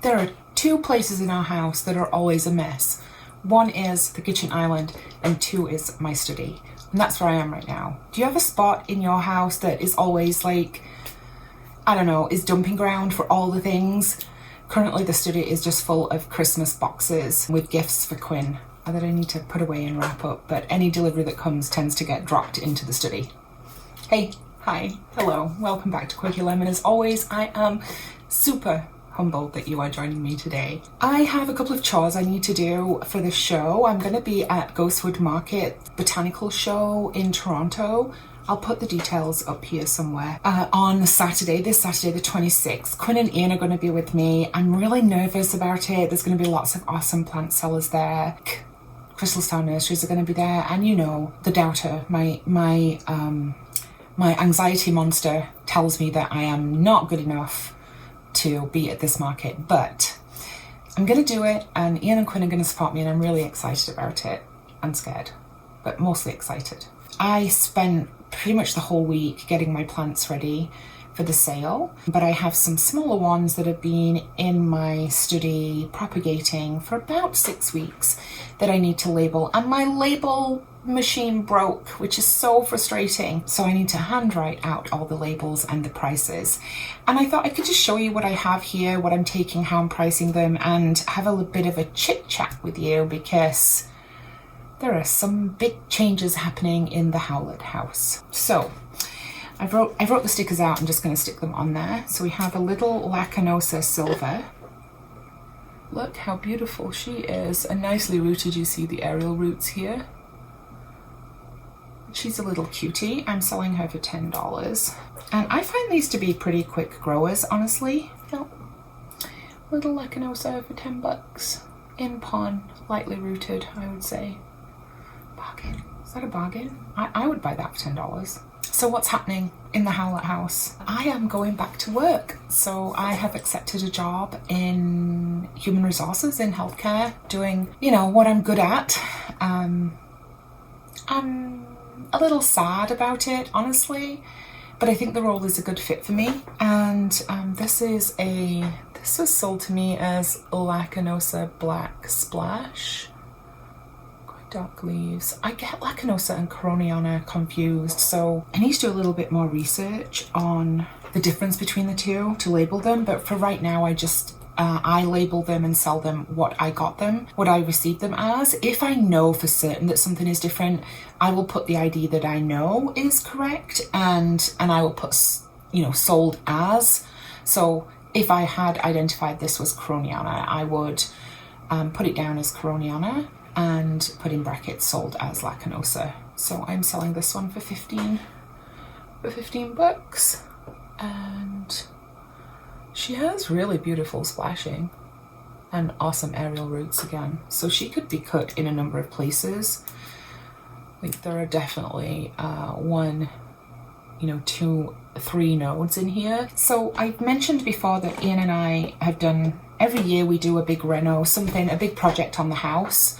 There are two places in our house that are always a mess. One is the kitchen island and two is my study. And that's where I am right now. Do you have a spot in your house that is always like, I don't know, is dumping ground for all the things? Currently the study is just full of Christmas boxes with gifts for Quinn that I need to put away and wrap up, but any delivery that comes tends to get dropped into the study. Hey, hi, hello, welcome back to Quirky Lemon. As always, I am super humbled that you are joining me today. I have a couple of chores I need to do for the show. I'm going to be at Ghostwood Market Botanical Show in Toronto. I'll put the details up here somewhere. On Saturday, this Saturday the 26th, Quinn and Ian are going to be with me. I'm really nervous about it. There's going to be lots of awesome plant sellers there. Crystal Star Nurseries are going to be there, and you know, the doubter, my anxiety monster tells me that I am not good enough to be at this market, but I'm going to do it, and Ian and Quinn are going to support me, and I'm really excited about it. I'm scared, but mostly excited. I spent pretty much the whole week getting my plants ready for the sale, but I have some smaller ones that have been in my study propagating for about 6 weeks that I need to label, and my label machine broke, which is so frustrating. So I need to handwrite out all the labels and the prices. And I thought I could just show you what I have here, what I'm taking, how I'm pricing them, and have a little bit of a chit chat with you because there are some big changes happening in the Howlett house. So I wrote the stickers out. I'm just going to stick them on there. So we have a little Lacanosa Silver. Look how beautiful she is, and nicely rooted. You see the aerial roots here. She's a little cutie. I'm selling her for $10. And I find these to be pretty quick growers, honestly. Yep. Little Lacanosa for $10. In pon, lightly rooted, I would say. Bargain. Is that a bargain? I would buy that for $10. So what's happening in the Howlett house? I am going back to work. So I have accepted a job in human resources, in healthcare, doing, you know, what I'm good at. I'm a little sad about it, honestly, but I think the role is a good fit for me. And this was sold to me as Lacanosa Black Splash. Quite dark leaves. I get Lacanosa and Coroniana confused, so I need to do a little bit more research on the difference between the two to label them. But for right now, I label them and sell them what I received them as. If I know for certain that something is different, I will put the ID that I know is correct, and I will put, you know, sold as. So if I had identified this was Coroniana, I would put it down as Coroniana and put in brackets sold as Lacanosa. So I'm selling this one for $15, and she has really beautiful splashing and awesome aerial roots again. So she could be cut in a number of places. Like there are definitely 1, 2, 3 nodes in here. So I've mentioned before that Ian and I have done, every year we do a big reno, a big project on the house.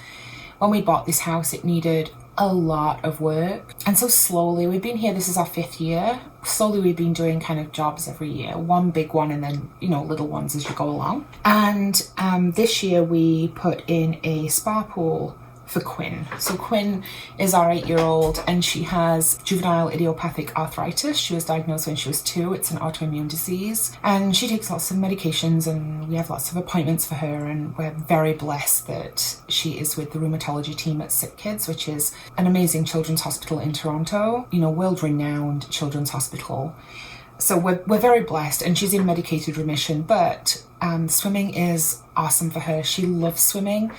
When we bought this house, it needed a lot of work, and so slowly, we've been here, this is our 5th year, slowly we've been doing kind of jobs every year, one big one and then, you know, little ones as you go along. And this year we put in a spa pool for Quinn. So Quinn is our 8-year-old, and she has juvenile idiopathic arthritis. She was diagnosed when she was 2. It's an autoimmune disease, and she takes lots of medications, and we have lots of appointments for her, and we're very blessed that she is with the rheumatology team at Sick Kids, which is an amazing children's hospital in Toronto, you know, world-renowned children's hospital. So we're very blessed, and she's in medicated remission, but swimming is awesome for her. She loves swimming,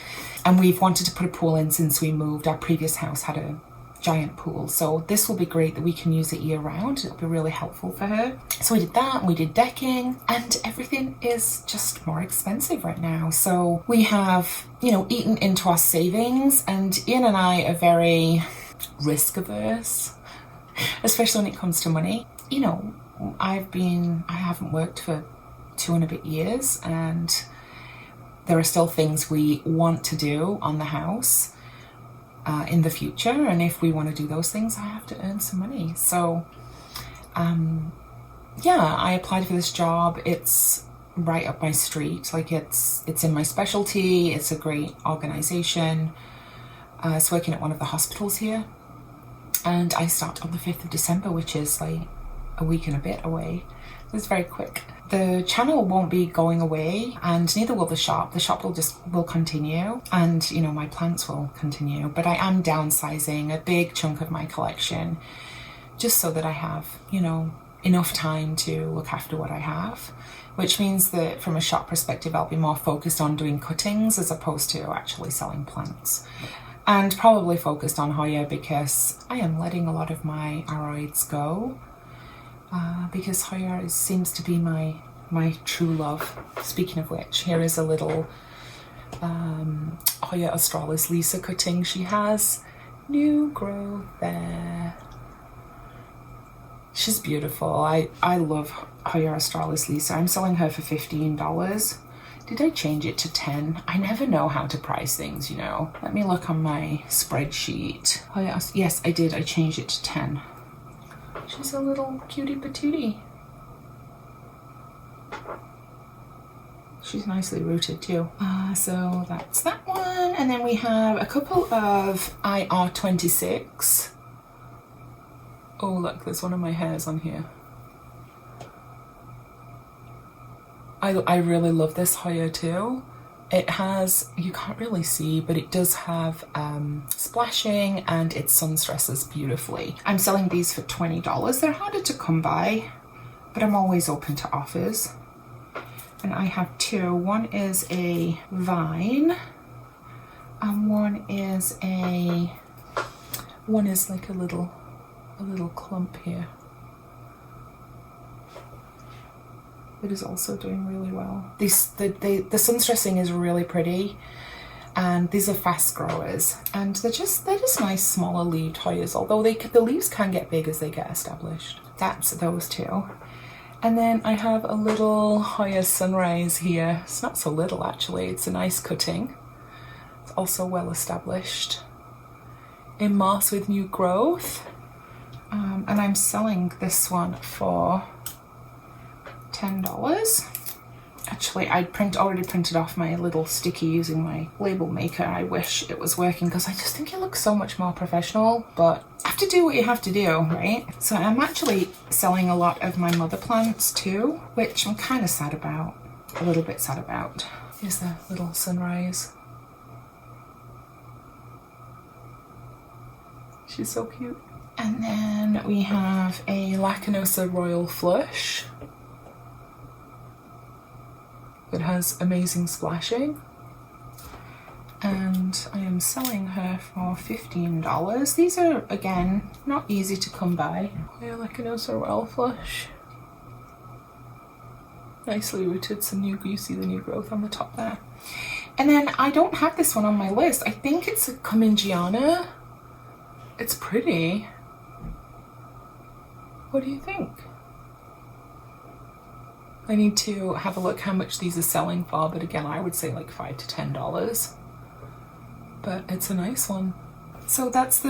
and we've wanted to put a pool in since we moved. Our previous house had a giant pool, so this will be great that we can use it year round. It'll be really helpful for her. So we did that, and we did decking, and everything is just more expensive right now. So we have, you know, eaten into our savings, and Ian and I are very risk averse, especially when it comes to money. You know, I haven't worked for 2 and a bit years, and there are still things we want to do on the house in the future, and if we want to do those things, I have to earn some money. So yeah, I applied for this job. It's right up my street. Like it's in my specialty. It's a great organization. It's working at one of the hospitals here, and I start on the 5th of December, which is like a week and a bit away. It's very quick. The channel won't be going away, and neither will the shop. The shop will continue, and you know, my plants will continue, but I am downsizing a big chunk of my collection just so that I have, you know, enough time to look after what I have, which means that from a shop perspective I'll be more focused on doing cuttings as opposed to actually selling plants, and probably focused on Hoya because I am letting a lot of my aroids go. Because Hoya seems to be my true love. Speaking of which, here is a little Hoya australis Lisa cutting. She has new growth there. She's beautiful. I love Hoya australis Lisa. I'm selling her for $15. Did I change it to 10? I never know how to price things, you know. Let me look on my spreadsheet. Hoya, yes, I did. I changed it to 10. She's a little cutie patootie. She's nicely rooted too. So that's that one. And then we have a couple of IR26. Oh look, there's one of my hairs on here. I really love this Hoya too. It has, you can't really see, but it does have splashing, and it sun stresses beautifully. I'm selling these for $20. They're harder to come by, but I'm always open to offers. And I have two. One is a vine, and one is like a little clump here. It is also doing really well. The sun stressing is really pretty, and these are fast growers, and they're just nice smaller leaved Hoyas, although the leaves can get big as they get established. That's those two. And then I have a little Hoya sunrise here. It's not so little actually, it's a nice cutting. It's also well established in moss with new growth. And I'm selling this one for $10. Actually, I already printed off my little sticky using my label maker. I wish it was working because I just think it looks so much more professional, but you have to do what you have to do, right? So I'm actually selling a lot of my mother plants too, which I'm kind of sad about, a little bit sad about. Here's the little sunrise. She's so cute. And then we have a Lacanosa Royal Flush. It has amazing splashing, and I am selling her for $15. These are, again, not easy to come by. Hoya Lacanosa Royal Flush. Nicely rooted, you see the new growth on the top there. And then I don't have this one on my list. I think it's a Comengiana. It's pretty. What do you think? I need to have a look how much these are selling for, but again, I would say like $5 to $10. But it's a nice one. So that's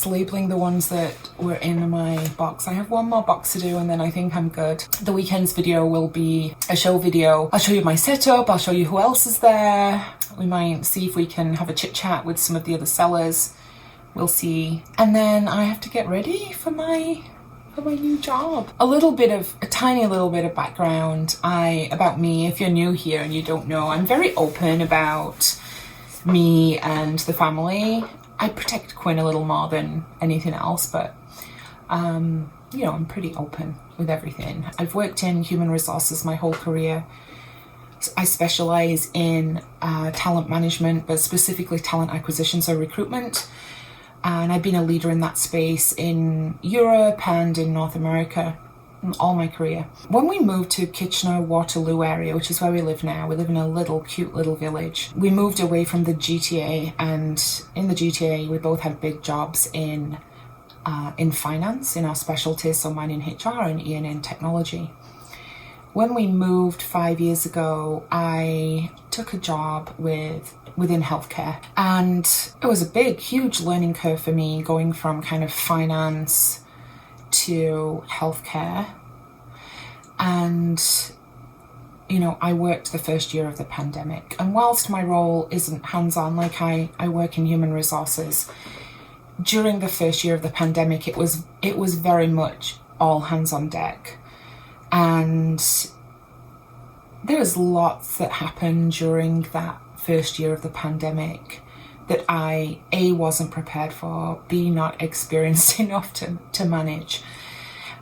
labeling the ones that were in my box. I have one more box to do, and then I think I'm good. The weekend's video will be a show video. I'll show you my setup, I'll show you who else is there. We might see if we can have a chit chat with some of the other sellers. We'll see. And then I have to get ready for my new job. A tiny little bit of background about me. If you're new here and you don't know, I'm very open about me and the family. I protect Quinn a little more than anything else, but you know, I'm pretty open with everything. I've worked in human resources my whole career. I specialize in talent management, but specifically talent acquisition, so recruitment. And I've been a leader in that space in Europe and in North America all my career. When we moved to Kitchener-Waterloo area, which is where we live now, we live in a cute little village. We moved away from the GTA, and in the GTA we both had big jobs in finance, in our specialties, so mine in HR and Ian in technology. When we moved 5 years ago, I took a job within healthcare, and it was a huge learning curve for me, going from kind of finance to healthcare. And you know, I worked the first year of the pandemic, and whilst my role isn't hands-on, like I work in human resources, during the first year of the pandemic, it was very much all hands on deck. And there was lots that happened during that first year of the pandemic that I, A, wasn't prepared for, B, not experienced enough to manage,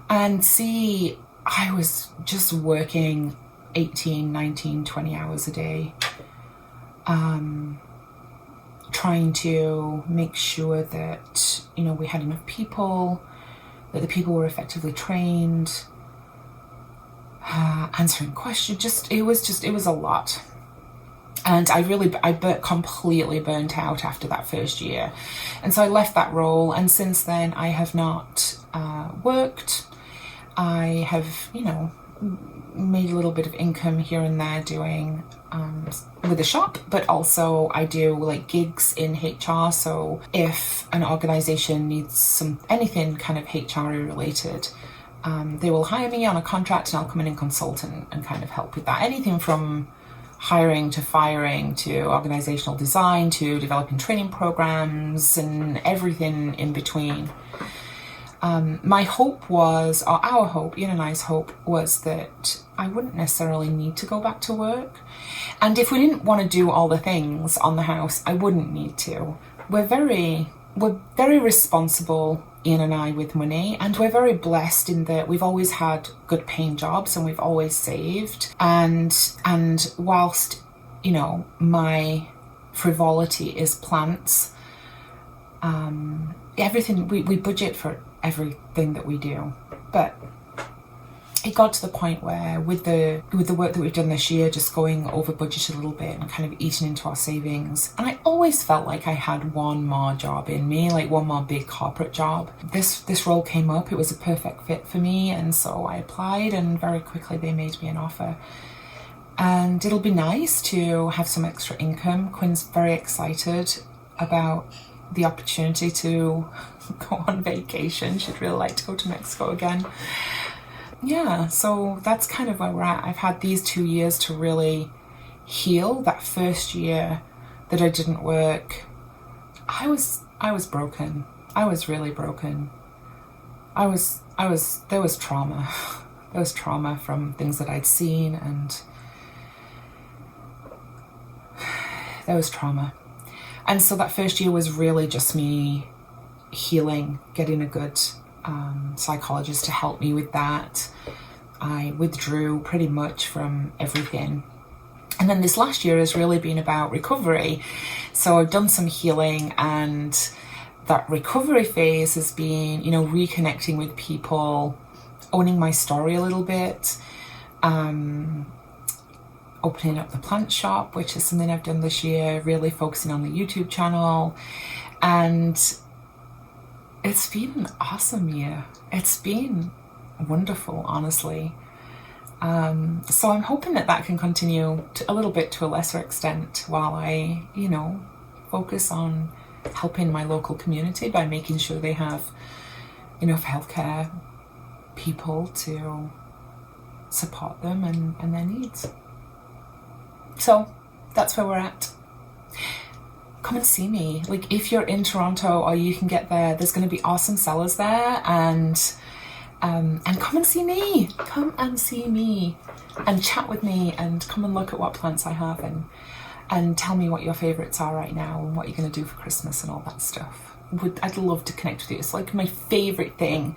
and C, I was just working 18, 19, 20 hours a day, trying to make sure that, you know, we had enough people, that the people were effectively trained, answering questions. It was a lot. And I completely burnt out after that first year. And so I left that role, and since then I have not worked. I have, you know, made a little bit of income here and there doing with the shop, but also I do like gigs in HR. So if an organization needs anything kind of HR related, they will hire me on a contract, and I'll come in and consult and kind of help with that. Anything from hiring to firing to organizational design to developing training programs and everything in between. My hope was, or our hope, Ian and I's hope, was that I wouldn't necessarily need to go back to work. And if we didn't want to do all the things on the house, I wouldn't need to. We're very responsible, Ian and I, with money, and we're very blessed in that we've always had good paying jobs and we've always saved. And whilst, you know, my frivolity is plants, everything, we budget for everything that we do. But it got to the point where with the work that we've done this year, just going over budget a little bit and kind of eating into our savings, and I always felt like I had one more job in me, like one more big corporate job. This role came up, it was a perfect fit for me, and so I applied, and very quickly they made me an offer. And it'll be nice to have some extra income. Quinn's very excited about the opportunity to go on vacation. She'd really like to go to Mexico again. Yeah, so that's kind of where we're at. I've had these 2 years to really heal. That first year that I didn't work, I was broken. I was really broken. There was trauma. There was trauma from things that I'd seen, and there was trauma. And so that first year was really just me healing, getting a good psychologist to help me with that. I withdrew pretty much from everything. And then this last year has really been about recovery. So I've done some healing, and that recovery phase has been, you know, reconnecting with people, owning my story a little bit, opening up the plant shop, which is something I've done this year, really focusing on the YouTube channel. And it's been an awesome year. It's been wonderful, honestly. So I'm hoping that can continue a little bit to a lesser extent while I, you know, focus on helping my local community by making sure they have enough healthcare people to support them and their needs. So that's where we're at. Come and see me. Like, if you're in Toronto or you can get there, there's going to be awesome sellers there, and come and see me. Come and see me and chat with me, and come and look at what plants I have, and tell me what your favourites are right now and what you're going to do for Christmas and all that stuff. I'd love to connect with you. It's like my favourite thing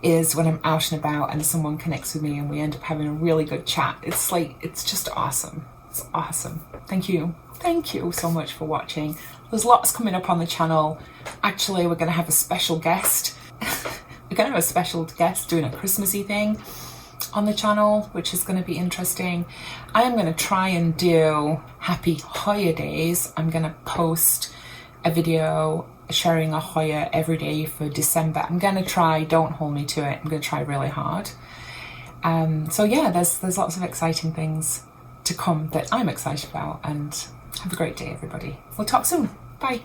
is when I'm out and about and someone connects with me and we end up having a really good chat. It's like, it's just awesome. It's awesome. Thank you. Thank you so much for watching. There's lots coming up on the channel. Actually, we're going to have a special guest. We're going to have a special guest doing a Christmassy thing on the channel, which is going to be interesting. I am going to try and do happy Hoya days. I'm going to post a video sharing a Hoya every day for December. I'm going to try, don't hold me to it. I'm going to try really hard. So yeah, there's lots of exciting things to come that I'm excited about, and have a great day, everybody. We'll talk soon. Bye.